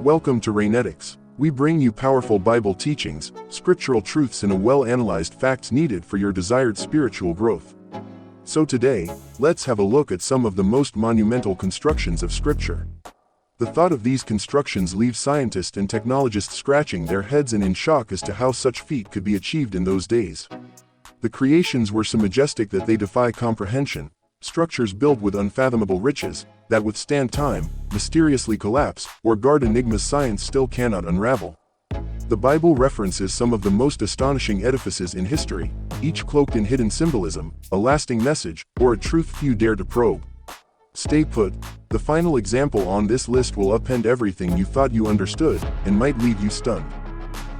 Welcome to Reignetics. We bring you powerful Bible teachings, scriptural truths and a well-analyzed facts needed for your desired spiritual growth. So today, let's have a look at some of the most monumental constructions of Scripture. The thought of these constructions leaves scientists and technologists scratching their heads and in shock as to how such feat could be achieved in those days. The creations were so majestic that they defy comprehension, structures built with unfathomable riches, that withstand time, mysteriously collapse, or guard enigmas science still cannot unravel. The Bible references some of the most astonishing edifices in history, each cloaked in hidden symbolism, a lasting message, or a truth few dare to probe. Stay put, the final example on this list will upend everything you thought you understood, and might leave you stunned.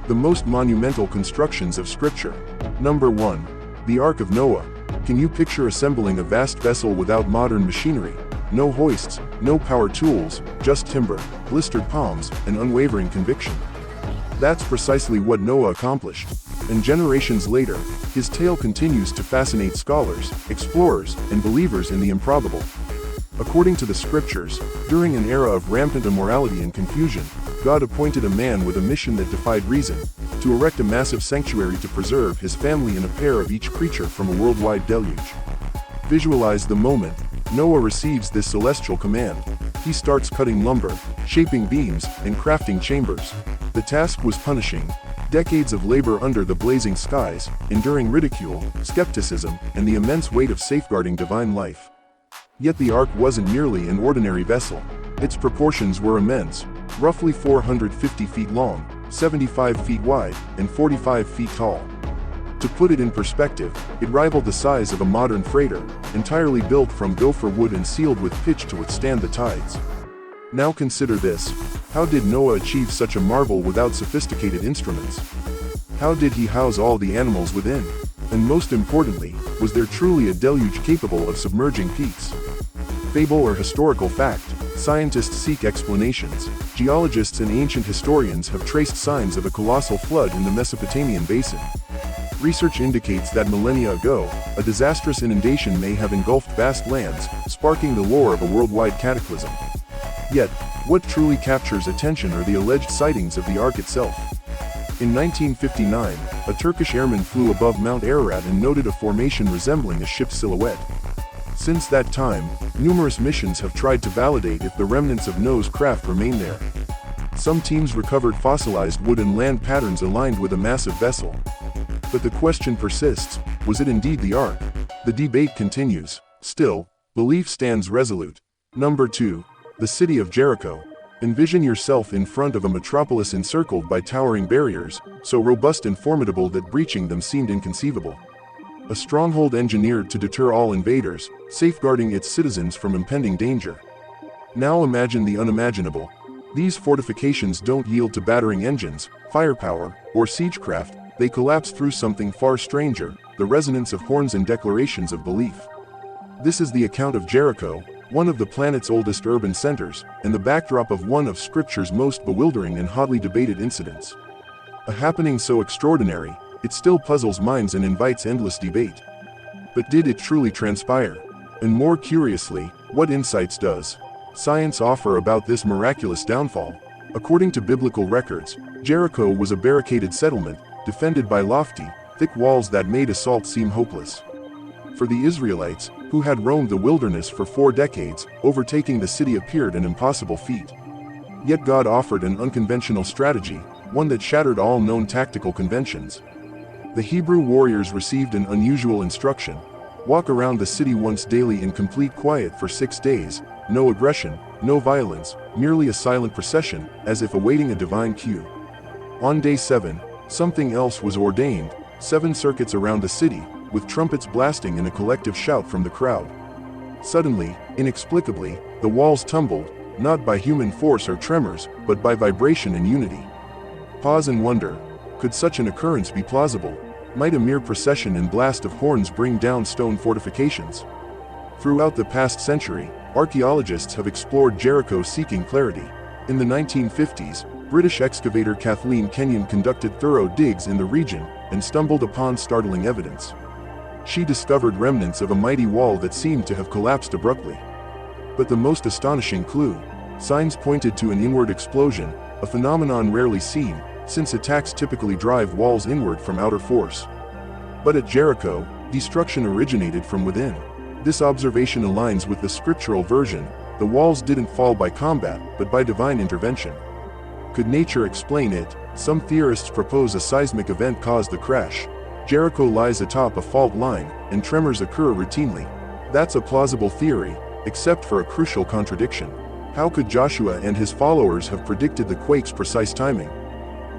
The most monumental constructions of Scripture. Number 1. The Ark of Noah. Can you picture assembling a vast vessel without modern machinery? No hoists, no power tools, just timber, blistered palms, and unwavering conviction. That's precisely what Noah accomplished. And generations later, his tale continues to fascinate scholars, explorers, and believers in the improbable. According to the Scriptures, during an era of rampant immorality and confusion, God appointed a man with a mission that defied reason, to erect a massive sanctuary to preserve his family and a pair of each creature from a worldwide deluge. Visualize the moment Noah receives this celestial command. He starts cutting lumber, shaping beams, and crafting chambers. The task was punishing. Decades of labor under the blazing skies, enduring ridicule, skepticism, and the immense weight of safeguarding divine life. Yet the ark wasn't merely an ordinary vessel. Its proportions were immense, roughly 450 feet long, 75 feet wide, and 45 feet tall. To put it in perspective, it rivaled the size of a modern freighter, entirely built from gopher wood and sealed with pitch to withstand the tides. Now consider this: how did Noah achieve such a marvel without sophisticated instruments? How did he house all the animals within? And most importantly, was there truly a deluge capable of submerging peaks? Fable or historical fact? Scientists seek explanations. Geologists and ancient historians have traced signs of a colossal flood in the Mesopotamian basin. Research indicates that millennia ago, a disastrous inundation may have engulfed vast lands, sparking the lore of a worldwide cataclysm. Yet, what truly captures attention are the alleged sightings of the Ark itself. In 1959, a Turkish airman flew above Mount Ararat and noted a formation resembling a ship's silhouette. Since that time, numerous missions have tried to validate if the remnants of Noah's craft remain there. Some teams recovered fossilized wood and land patterns aligned with a massive vessel. But the question persists: was it indeed the Ark? The debate continues. Still, belief stands resolute. Number 2. The City of Jericho. Envision yourself in front of a metropolis encircled by towering barriers, so robust and formidable that breaching them seemed inconceivable. A stronghold engineered to deter all invaders, safeguarding its citizens from impending danger. Now imagine the unimaginable. These fortifications don't yield to battering engines, firepower, or siegecraft. They collapse through something far stranger, the resonance of horns and declarations of belief. This is the account of Jericho, one of the planet's oldest urban centers, and the backdrop of one of Scripture's most bewildering and hotly debated incidents. A happening so extraordinary, it still puzzles minds and invites endless debate. But did it truly transpire? And more curiously, what insights does science offer about this miraculous downfall? According to biblical records, Jericho was a barricaded settlement, defended by lofty, thick walls that made assault seem hopeless. For the Israelites, who had roamed the wilderness for 4 decades, overtaking the city appeared an impossible feat. Yet God offered an unconventional strategy, one that shattered all known tactical conventions. The Hebrew warriors received an unusual instruction: walk around the city once daily in complete quiet for 6 days, no aggression, no violence, merely a silent procession, as if awaiting a divine cue. On day 7, something else was ordained: 7 circuits around the city, with trumpets blasting and a collective shout from the crowd. Suddenly, inexplicably, the walls tumbled, not by human force or tremors, but by vibration and unity. Pause and wonder: could such an occurrence be plausible? Might a mere procession and blast of horns bring down stone fortifications? Throughout the past century, archaeologists have explored Jericho seeking clarity. In the 1950s, British excavator Kathleen Kenyon conducted thorough digs in the region and stumbled upon startling evidence. She discovered remnants of a mighty wall that seemed to have collapsed abruptly. But the most astonishing clue: signs pointed to an inward explosion, a phenomenon rarely seen, since attacks typically drive walls inward from outer force. But at Jericho, destruction originated from within. This observation aligns with the scriptural version: the walls didn't fall by combat, but by divine intervention. Could nature explain it? Some theorists propose a seismic event caused the crash. Jericho lies atop a fault line, and tremors occur routinely. That's a plausible theory, except for a crucial contradiction. How could Joshua and his followers have predicted the quake's precise timing?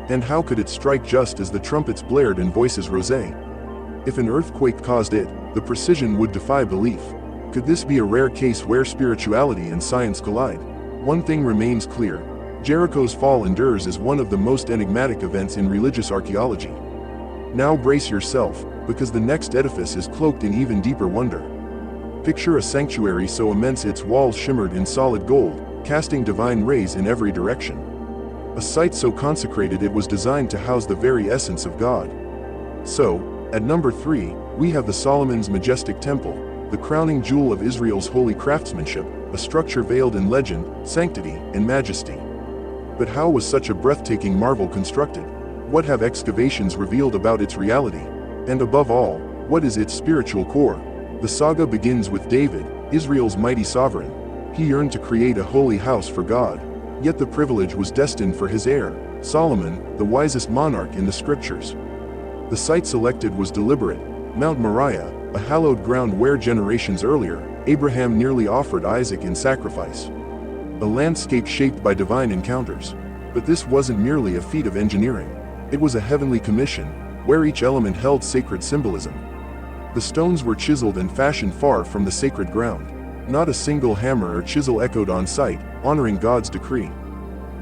And how could it strike just as the trumpets blared and voices rose? If an earthquake caused it, the precision would defy belief. Could this be a rare case where spirituality and science collide? One thing remains clear: Jericho's fall endures as one of the most enigmatic events in religious archaeology. Now brace yourself, because the next edifice is cloaked in even deeper wonder. Picture a sanctuary so immense its walls shimmered in solid gold, casting divine rays in every direction. A site so consecrated it was designed to house the very essence of God. So, at number 3, we have the Solomon's majestic temple, the crowning jewel of Israel's holy craftsmanship, a structure veiled in legend, sanctity, and majesty. But how was such a breathtaking marvel constructed? What have excavations revealed about its reality? And above all, what is its spiritual core? The saga begins with David, Israel's mighty sovereign. He yearned to create a holy house for God. Yet the privilege was destined for his heir, Solomon, the wisest monarch in the scriptures. The site selected was deliberate: Mount Moriah, a hallowed ground where generations earlier, Abraham nearly offered Isaac in sacrifice. A landscape shaped by divine encounters. But this wasn't merely a feat of engineering. It was a heavenly commission, where each element held sacred symbolism. The stones were chiseled and fashioned far from the sacred ground. Not a single hammer or chisel echoed on site, honoring God's decree.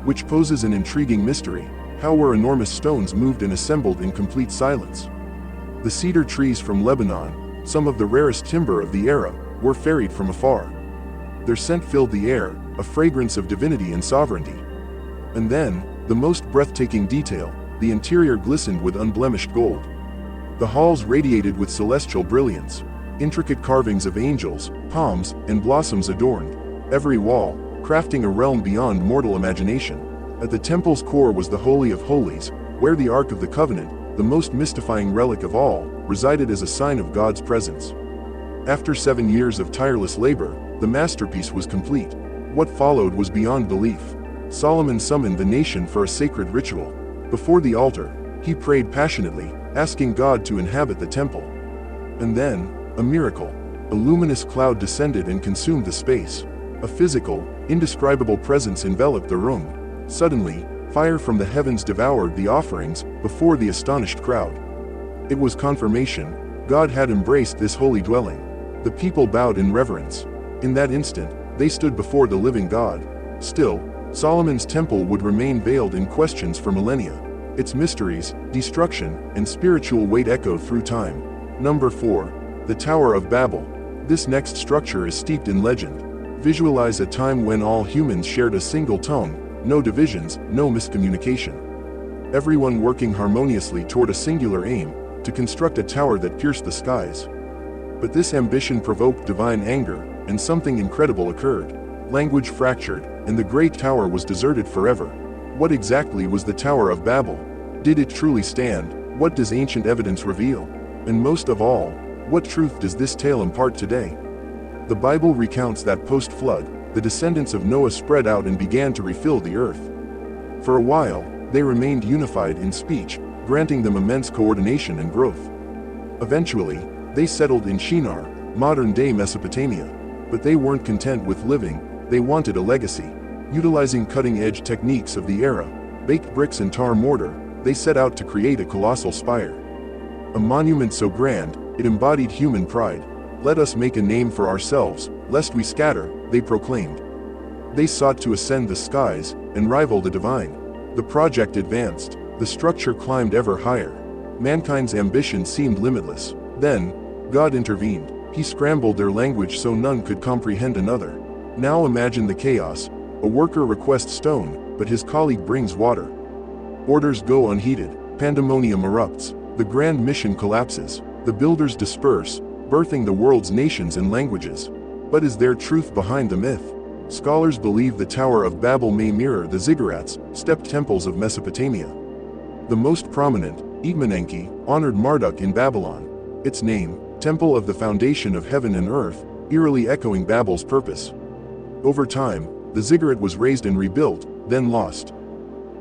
Which poses an intriguing mystery: how were enormous stones moved and assembled in complete silence? The cedar trees from Lebanon, some of the rarest timber of the era, were ferried from afar. Their scent filled the air, a fragrance of divinity and sovereignty. And then, the most breathtaking detail: the interior glistened with unblemished gold. The halls radiated with celestial brilliance. Intricate carvings of angels, palms, and blossoms adorned every wall, crafting a realm beyond mortal imagination. At the temple's core was the Holy of Holies, where the Ark of the Covenant, the most mystifying relic of all, resided as a sign of God's presence. After 7 years of tireless labor, the masterpiece was complete. What followed was beyond belief. Solomon summoned the nation for a sacred ritual. Before the altar, he prayed passionately, asking God to inhabit the temple. And then, a miracle. A luminous cloud descended and consumed the space. A physical, indescribable presence enveloped the room. Suddenly, fire from the heavens devoured the offerings, before the astonished crowd. It was confirmation: God had embraced this holy dwelling. The people bowed in reverence. In that instant, they stood before the living God. Still, Solomon's temple would remain veiled in questions for millennia. Its mysteries, destruction, and spiritual weight echoed through time. Number 4. The Tower of Babel. This next structure is steeped in legend. Visualize a time when all humans shared a single tongue, no divisions, no miscommunication. Everyone working harmoniously toward a singular aim: to construct a tower that pierced the skies. But this ambition provoked divine anger, and something incredible occurred. Language fractured, and the great tower was deserted forever. What exactly was the Tower of Babel? Did it truly stand? What does ancient evidence reveal? And most of all, what truth does this tale impart today? The Bible recounts that post-flood, the descendants of Noah spread out and began to refill the earth. For a while, they remained unified in speech, granting them immense coordination and growth. Eventually, they settled in Shinar, modern-day Mesopotamia. But they weren't content with living, they wanted a legacy. Utilizing cutting-edge techniques of the era, baked bricks and tar mortar, they set out to create a colossal spire. A monument so grand, it embodied human pride. "Let us make a name for ourselves, lest we scatter," they proclaimed. They sought to ascend the skies, and rival the divine. The project advanced, the structure climbed ever higher. Mankind's ambition seemed limitless. Then, God intervened. He scrambled their language so none could comprehend another. Now imagine the chaos. A worker requests stone, but his colleague brings water. Orders go unheeded, pandemonium erupts, the grand mission collapses, the builders disperse, birthing the world's nations and languages. But is there truth behind the myth? Scholars believe the Tower of Babel may mirror the ziggurats, stepped temples of Mesopotamia. The most prominent, Igmenenki, honored Marduk in Babylon. Its name, Temple of the Foundation of Heaven and Earth, eerily echoing Babel's purpose. Over time, the ziggurat was raised and rebuilt, then lost.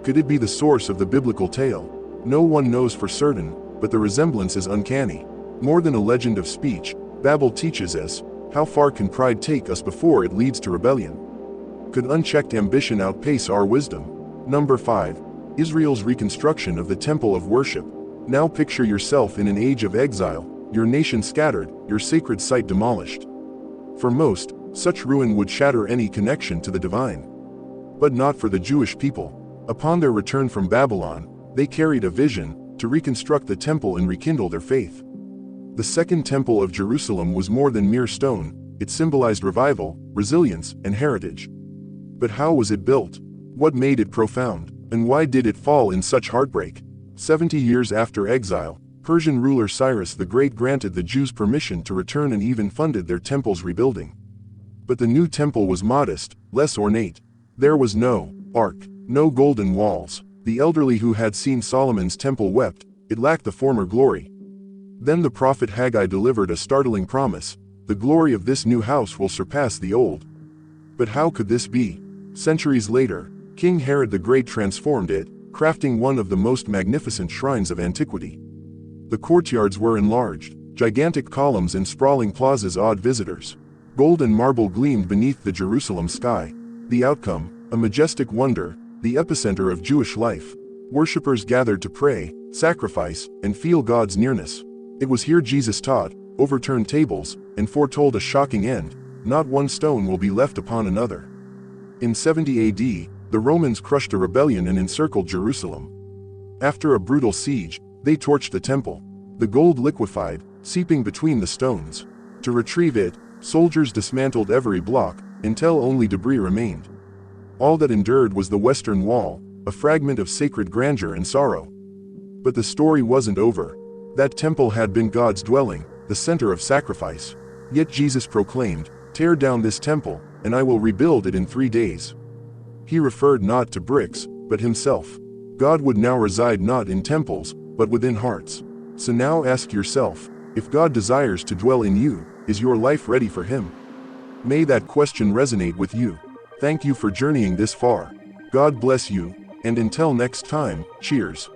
Could it be the source of the biblical tale? No one knows for certain, but the resemblance is uncanny. More than a legend of speech, Babel teaches us, how far can pride take us before it leads to rebellion? Could unchecked ambition outpace our wisdom? Number 5. Israel's reconstruction of the temple of worship. Now picture yourself in an age of exile, your nation scattered, your sacred site demolished. For most, such ruin would shatter any connection to the divine. But not for the Jewish people. Upon their return from Babylon, they carried a vision, to reconstruct the temple and rekindle their faith. The Second Temple of Jerusalem was more than mere stone, it symbolized revival, resilience, and heritage. But how was it built? What made it profound? And why did it fall in such heartbreak? 70 years after exile, Persian ruler Cyrus the Great granted the Jews permission to return and even funded their temple's rebuilding. But the new temple was modest, less ornate. There was no ark, no golden walls. The elderly who had seen Solomon's temple wept, it lacked the former glory. Then the prophet Haggai delivered a startling promise, the glory of this new house will surpass the old. But how could this be? Centuries later, King Herod the Great transformed it, crafting one of the most magnificent shrines of antiquity. The courtyards were enlarged, gigantic columns and sprawling plazas awed visitors. Gold and marble gleamed beneath the Jerusalem sky. The outcome, a majestic wonder, the epicenter of Jewish life. Worshippers gathered to pray, sacrifice, and feel God's nearness. It was here Jesus taught, overturned tables, and foretold a shocking end. Not one stone will be left upon another. In 70 AD, the Romans crushed a rebellion and encircled Jerusalem. After a brutal siege, they torched the temple. The gold liquefied, seeping between the stones. To retrieve it, soldiers dismantled every block, until only debris remained. All that endured was the western wall, a fragment of sacred grandeur and sorrow. But the story wasn't over. That temple had been God's dwelling, the center of sacrifice. Yet Jesus proclaimed, "Tear down this temple, and I will rebuild it in 3 days." He referred not to bricks, but himself. God would now reside not in temples, but within hearts. So now ask yourself, if God desires to dwell in you, is your life ready for him? May that question resonate with you. Thank you for journeying this far. God bless you, and until next time, cheers.